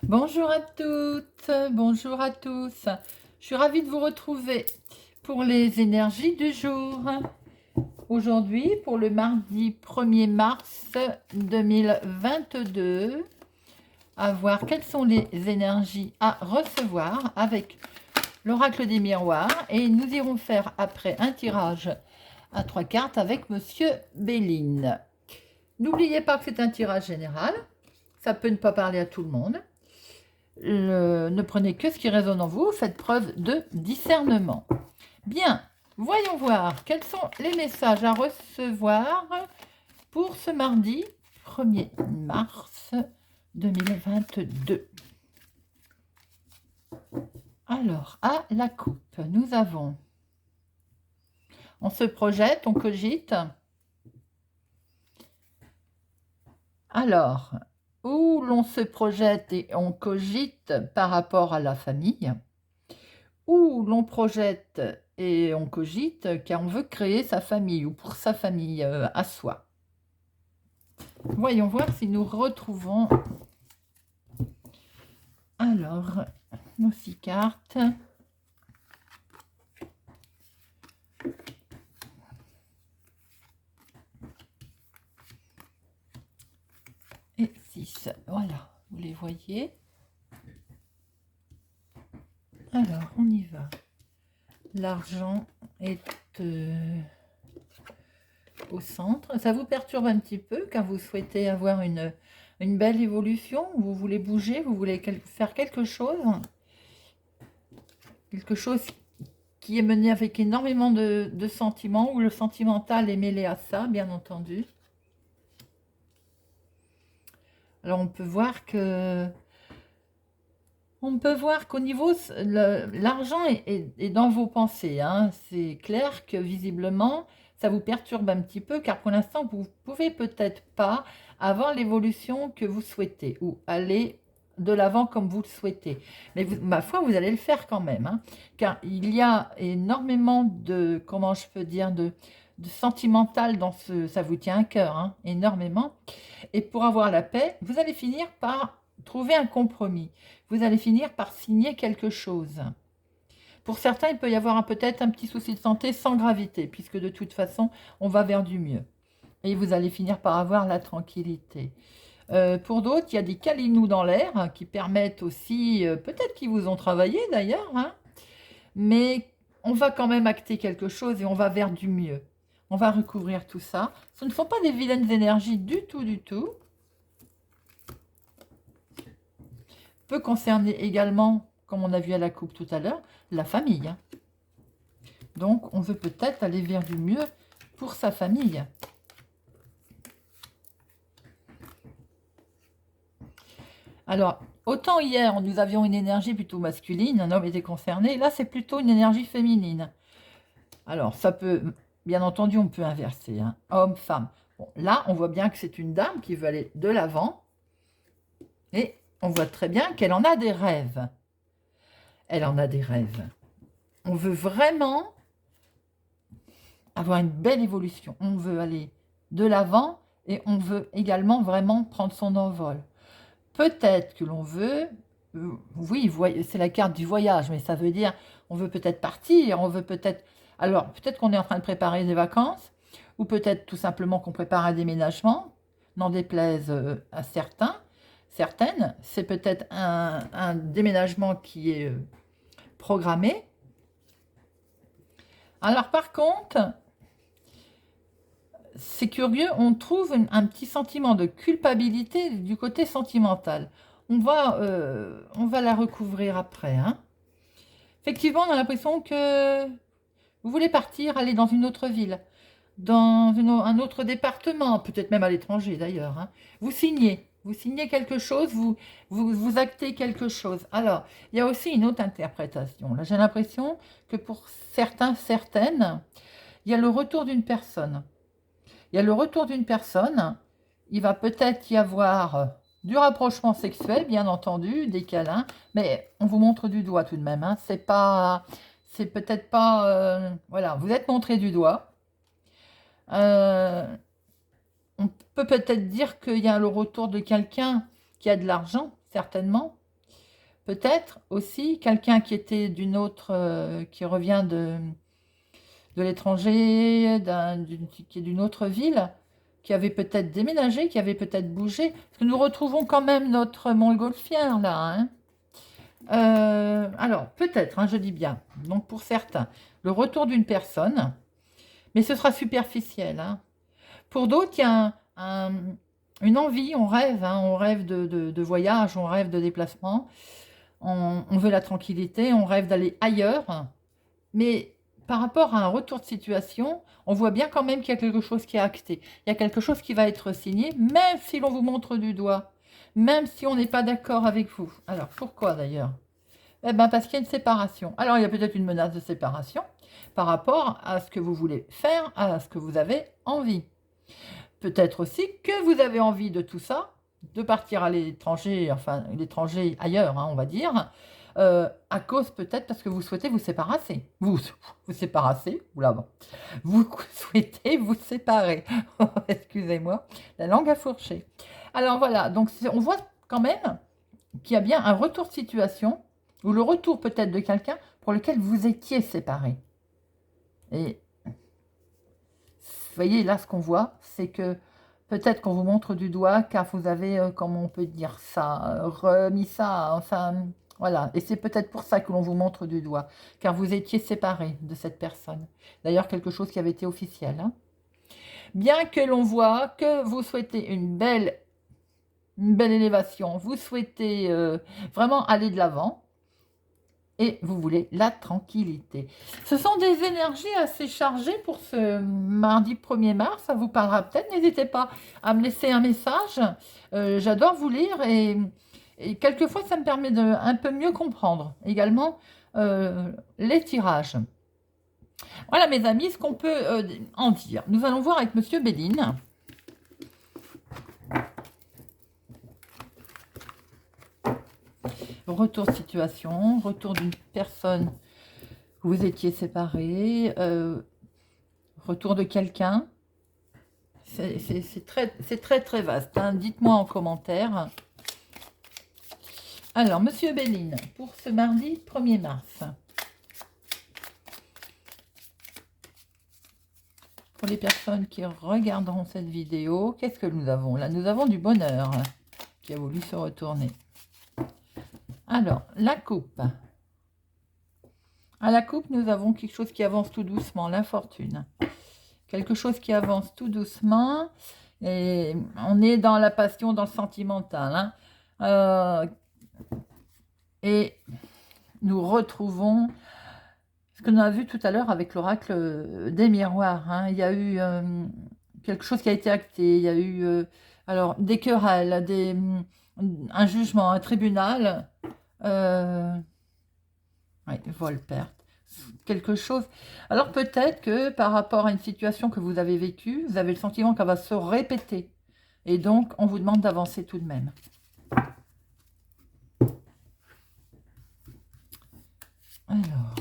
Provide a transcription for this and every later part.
Bonjour à toutes, bonjour à tous. Je suis ravie de vous retrouver pour les énergies du jour. Aujourd'hui, pour le mardi 1er mars 2022, à voir quelles sont les énergies à recevoir avec l'oracle des miroirs. Et nous irons faire après un tirage à 3 cartes avec Monsieur Béline. N'oubliez pas que c'est un tirage général. Ça peut ne pas parler à tout le monde. Ne prenez que ce qui résonne en vous, faites preuve de discernement. Bien, voyons voir quels sont les messages à recevoir pour ce mardi 1er mars 2022. Alors, à la coupe, nous avons, on se projette, on cogite. Alors, où l'on se projette et on cogite par rapport à la famille, où l'on projette et on cogite car on veut créer sa famille ou pour sa famille à soi. Voyons voir si nous retrouvons alors nos 6 cartes. Et 6, voilà, vous les voyez. Alors, on y va. L'argent est au centre. Ça vous perturbe un petit peu car vous souhaitez avoir une belle évolution, vous voulez bouger, vous voulez faire quelque chose qui est mené avec énormément de sentiments, où le sentimental est mêlé à ça, bien entendu. Alors on peut voir qu'au niveau, l'argent est dans vos pensées, hein. C'est clair que visiblement, ça vous perturbe un petit peu, car pour l'instant, vous ne pouvez peut-être pas avoir l'évolution que vous souhaitez, ou aller de l'avant comme vous le souhaitez. Mais ma foi, vous allez le faire quand même, hein, car il y a énormément de, comment je peux dire, de sentimental dans ça vous tient à cœur, hein, énormément. Et pour avoir la paix, vous allez finir par trouver un compromis. Vous allez finir par signer quelque chose. Pour certains, il peut y avoir peut-être un petit souci de santé sans gravité, puisque de toute façon, on va vers du mieux. Et vous allez finir par avoir la tranquillité. Pour d'autres, il y a des câlinous dans l'air hein, qui permettent aussi, peut-être qu'ils vous ont travaillé d'ailleurs, hein, mais on va quand même acter quelque chose et on va vers du mieux. On va recouvrir tout ça. Ce ne sont pas des vilaines énergies du tout, du tout. Peut concerner également, comme on a vu à la coupe tout à l'heure, la famille. Donc, on veut peut-être aller vers du mieux pour sa famille. Alors, autant hier, nous avions une énergie plutôt masculine, un homme était concerné. Là, c'est plutôt une énergie féminine. Alors, ça peut, bien entendu, on peut inverser, hein, homme, femme. Bon, là, on voit bien que c'est une dame qui veut aller de l'avant. Et on voit très bien qu'elle en a des rêves. Elle en a des rêves. On veut vraiment avoir une belle évolution. On veut aller de l'avant et on veut également vraiment prendre son envol. Peut-être que l'on veut, oui, c'est la carte du voyage, mais ça veut dire on veut peut-être partir, on veut peut-être, alors peut-être qu'on est en train de préparer des vacances, ou peut-être tout simplement qu'on prépare un déménagement, n'en déplaise à certaines, c'est peut-être un déménagement qui est programmé. Alors par contre, c'est curieux, on trouve un petit sentiment de culpabilité du côté sentimental. On va la recouvrir après, hein. Effectivement, on a l'impression que vous voulez partir, aller dans une autre ville, dans un autre département, peut-être même à l'étranger d'ailleurs, hein. Vous signez quelque chose, vous actez quelque chose. Alors, il y a aussi une autre interprétation. Là, j'ai l'impression que pour certains, certaines, il y a le retour d'une personne. Il y a le retour d'une personne, il va peut-être y avoir du rapprochement sexuel, bien entendu, des câlins, mais on vous montre du doigt tout de même, hein. C'est peut-être pas, voilà, vous êtes montré du doigt. On peut peut-être dire qu'il y a le retour de quelqu'un qui a de l'argent, certainement, peut-être aussi quelqu'un qui était d'une autre, qui revient de l'étranger, qui est d'une autre ville, qui avait peut-être déménagé, qui avait peut-être bougé. Parce que nous retrouvons quand même notre montgolfière là, hein. Alors, peut-être, hein, je dis bien, donc pour certains, le retour d'une personne, mais ce sera superficiel, hein. Pour d'autres, il y a une envie, on rêve de voyage, on rêve de déplacement, on veut la tranquillité, on rêve d'aller ailleurs, mais par rapport à un retour de situation, on voit bien quand même qu'il y a quelque chose qui est acté, il y a quelque chose qui va être signé, même si l'on vous montre du doigt, même si on n'est pas d'accord avec vous. Alors, pourquoi d'ailleurs? Eh bien, parce qu'il y a une séparation. Alors, il y a peut-être une menace de séparation par rapport à ce que vous voulez faire, à ce que vous avez envie. Peut-être aussi que vous avez envie de tout ça, de partir à l'étranger, enfin, l'étranger ailleurs, hein, on va dire, à cause peut-être parce que vous souhaitez vous séparer. Vous séparer, oula, bon. Vous souhaitez vous séparer. Excusez-moi, la langue a fourché. Alors voilà, donc on voit quand même qu'il y a bien un retour de situation, ou le retour peut-être de quelqu'un pour lequel vous étiez séparé. Et vous voyez, là, ce qu'on voit, c'est que peut-être qu'on vous montre du doigt, car vous avez, comment on peut dire ça, remis ça, enfin, voilà. Et c'est peut-être pour ça que l'on vous montre du doigt, car vous étiez séparé de cette personne. D'ailleurs, quelque chose qui avait été officiel, hein. Bien que l'on voit que vous souhaitez une belle élévation, vous souhaitez vraiment aller de l'avant, et vous voulez la tranquillité. Ce sont des énergies assez chargées pour ce mardi 1er mars, ça vous parlera peut-être, n'hésitez pas à me laisser un message, j'adore vous lire et quelquefois ça me permet de un peu mieux comprendre également les tirages. Voilà mes amis, ce qu'on peut en dire. Nous allons voir avec Monsieur Béline. Retour de situation, retour d'une personne où vous étiez séparés, retour de quelqu'un. C'est très vaste, hein. Dites-moi en commentaire. Alors, Monsieur Béline, pour ce mardi 1er mars. Pour les personnes qui regarderont cette vidéo, qu'est-ce que nous avons là? Nous avons du bonheur qui a voulu se retourner. Alors, la coupe. À la coupe, nous avons quelque chose qui avance tout doucement, l'infortune. Quelque chose qui avance tout doucement. Et on est dans la passion, dans le sentimental, hein. Et nous retrouvons ce que nous avons vu tout à l'heure avec l'oracle des miroirs, hein. Il y a eu quelque chose qui a été acté. Il y a eu alors, des querelles, un jugement, un tribunal. Oui, vol-perte, quelque chose. Alors peut-être que par rapport à une situation que vous avez vécue, vous avez le sentiment qu'elle va se répéter. Et donc, on vous demande d'avancer tout de même. Alors.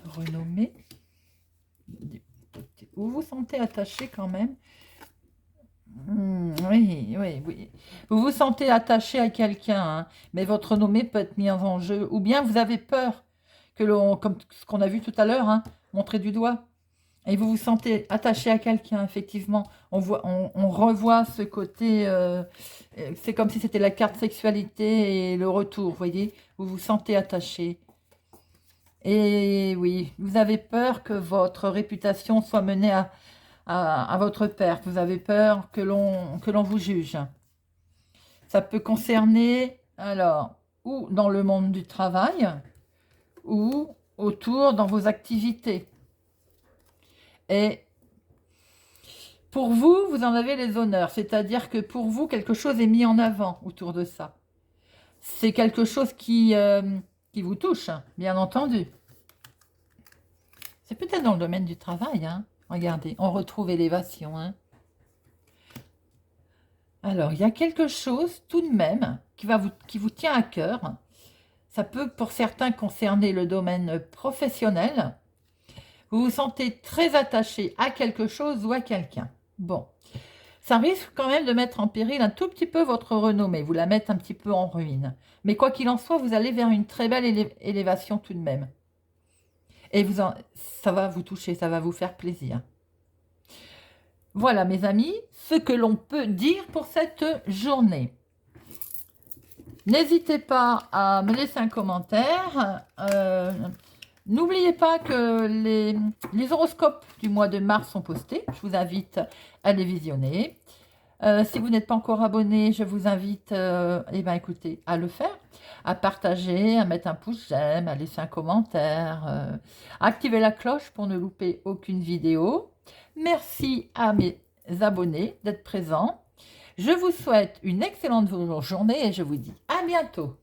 Renommer. Vous vous sentez attaché quand même. Oui. Vous vous sentez attaché à quelqu'un, hein, mais votre renommée peut être mise en jeu. Ou bien vous avez peur que l'on, comme ce qu'on a vu tout à l'heure, hein, montrer du doigt. Et vous vous sentez attaché à quelqu'un, effectivement. On revoit ce côté, c'est comme si c'était la carte sexualité et le retour, vous voyez. Vous vous sentez attaché. Et oui, vous avez peur que votre réputation soit menée à votre perte. Vous avez peur que l'on vous juge. Ça peut concerner, alors, ou dans le monde du travail, ou autour dans vos activités. Et pour vous, vous en avez les honneurs. C'est-à-dire que pour vous, quelque chose est mis en avant autour de ça. C'est quelque chose qui vous touche, bien entendu. C'est peut-être dans le domaine du travail, hein. Regardez, on retrouve élévation, hein. Alors, il y a quelque chose tout de même qui vous tient à cœur. Ça peut pour certains concerner le domaine professionnel. Vous vous sentez très attaché à quelque chose ou à quelqu'un. Bon, ça risque quand même de mettre en péril un tout petit peu votre renommée, vous la mettre un petit peu en ruine. Mais quoi qu'il en soit, vous allez vers une très belle élévation tout de même. Et ça va vous toucher, ça va vous faire plaisir. Voilà mes amis, ce que l'on peut dire pour cette journée. N'hésitez pas à me laisser un commentaire. N'oubliez pas que les horoscopes du mois de mars sont postés. Je vous invite à les visionner. Si vous n'êtes pas encore abonné, je vous invite écoutez, à le faire, à partager, à mettre un pouce j'aime, à laisser un commentaire, à activer la cloche pour ne louper aucune vidéo. Merci à mes abonnés d'être présents. Je vous souhaite une excellente journée et je vous dis à bientôt.